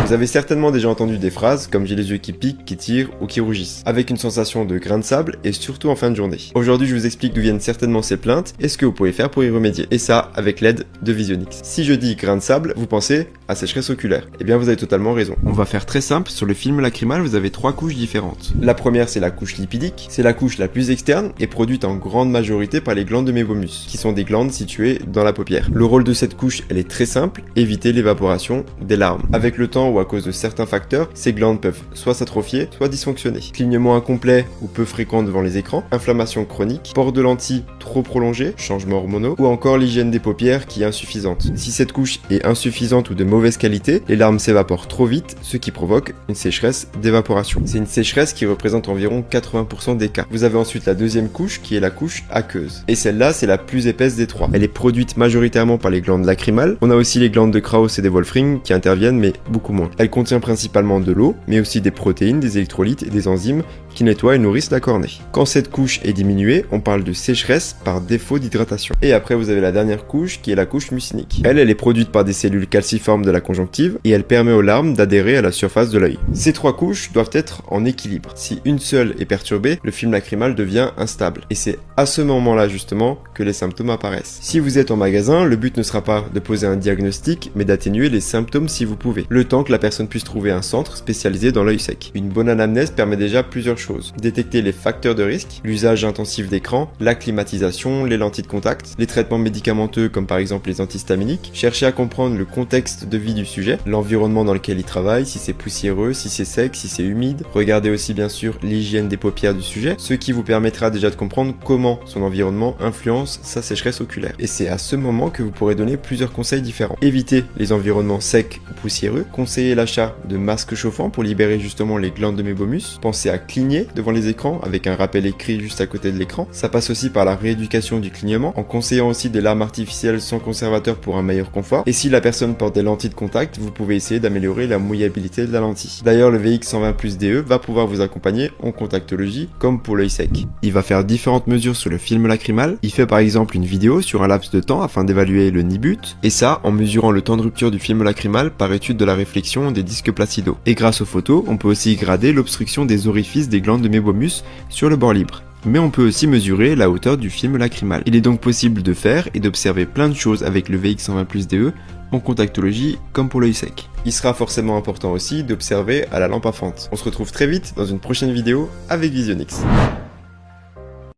Vous avez certainement déjà entendu des phrases comme j'ai les yeux qui piquent, qui tirent ou qui rougissent, avec une sensation de grain de sable et surtout en fin de journée. Aujourd'hui, je vous explique d'où viennent certainement ces plaintes et ce que vous pouvez faire pour y remédier. Et ça, avec l'aide de Visionix. Si je dis grain de sable, vous pensez à sécheresse oculaire. Eh bien, vous avez totalement raison. On va faire très simple. Sur le film lacrymal, vous avez 3 couches différentes. La première, c'est la couche lipidique. C'est la couche la plus externe et produite en grande majorité par les glandes de mébomus, qui sont des glandes situées dans la paupière. Le rôle de cette couche, elle est très simple, éviter l'évaporation des larmes. Avec le temps ou à cause de certains facteurs, ces glandes peuvent soit s'atrophier, soit dysfonctionner. Clignement incomplet ou peu fréquent devant les écrans, inflammation chronique, port de lentilles trop prolongé, changements hormonaux, ou encore l'hygiène des paupières qui est insuffisante. Si cette couche est insuffisante ou de mauvaise qualité, les larmes s'évaporent trop vite, ce qui provoque une sécheresse d'évaporation. C'est une sécheresse qui représente environ 80% des cas. Vous avez ensuite la deuxième couche qui est la couche aqueuse. Et celle-là, c'est la plus épaisse des trois. Elle est produite majoritairement par les glandes lacrymales. On a aussi les glandes de Krauss et des Wolfring qui interviennent, mais beaucoup moins. Elle contient principalement de l'eau, mais aussi des protéines, des électrolytes et des enzymes qui nettoient et nourrissent la cornée. Quand cette couche est diminuée, on parle de sécheresse par défaut d'hydratation. Et après, vous avez la dernière couche qui est la couche mucinique. Elle est produite par des cellules calciformes de la conjonctive et elle permet aux larmes d'adhérer à la surface de l'œil. Ces 3 couches doivent être en équilibre. Si une seule est perturbée, le film lacrymal devient instable. Et c'est à ce moment-là justement que les symptômes apparaissent. Si vous êtes en magasin, le but ne sera pas de poser un diagnostic, mais d'atténuer les symptômes si vous pouvez. Le temps que la personne puisse trouver un centre spécialisé dans l'œil sec. Une bonne anamnèse permet déjà plusieurs choses. Détecter les facteurs de risque, l'usage intensif d'écran, la climatisation, les lentilles de contact, les traitements médicamenteux comme par exemple les antihistaminiques, chercher à comprendre le contexte de vie du sujet, l'environnement dans lequel il travaille, si c'est poussiéreux, si c'est sec, si c'est humide. Regardez aussi bien sûr l'hygiène des paupières du sujet, ce qui vous permettra déjà de comprendre comment son environnement influence sa sécheresse oculaire. Et c'est à ce moment que vous pourrez donner plusieurs conseils différents. Éviter les environnements secs ou poussiéreux, conseiller l'achat de masques chauffants pour libérer justement les glandes de mébomus, pensez à cligner devant les écrans avec un rappel écrit juste à côté de l'écran. Ça passe aussi par la rééducation du clignement en conseillant aussi des larmes artificielles sans conservateur pour un meilleur confort. Et si la personne porte des lentilles de contact, vous pouvez essayer d'améliorer la mouillabilité de la lentille. D'ailleurs, le VX120+DE va pouvoir vous accompagner en contactologie comme pour l'œil sec. Il va faire différentes mesures sur le film lacrymal. Il fait par exemple une vidéo sur un laps de temps afin d'évaluer le nibut, et ça en mesurant le temps de rupture du film lacrymal par étude de la réflexion des disques placidaux. Et grâce aux photos, on peut aussi grader l'obstruction des orifices des glandes de mébomus sur le bord libre. Mais on peut aussi mesurer la hauteur du film lacrymal. Il est donc possible de faire et d'observer plein de choses avec le VX120+DE en contactologie comme pour l'œil sec. Il sera forcément important aussi d'observer à la lampe à fente. On se retrouve très vite dans une prochaine vidéo avec Visionix.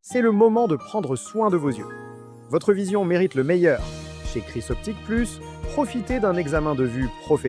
C'est le moment de prendre soin de vos yeux. Votre vision mérite le meilleur. Chez Chris Optique Plus, profitez d'un examen de vue professionnel.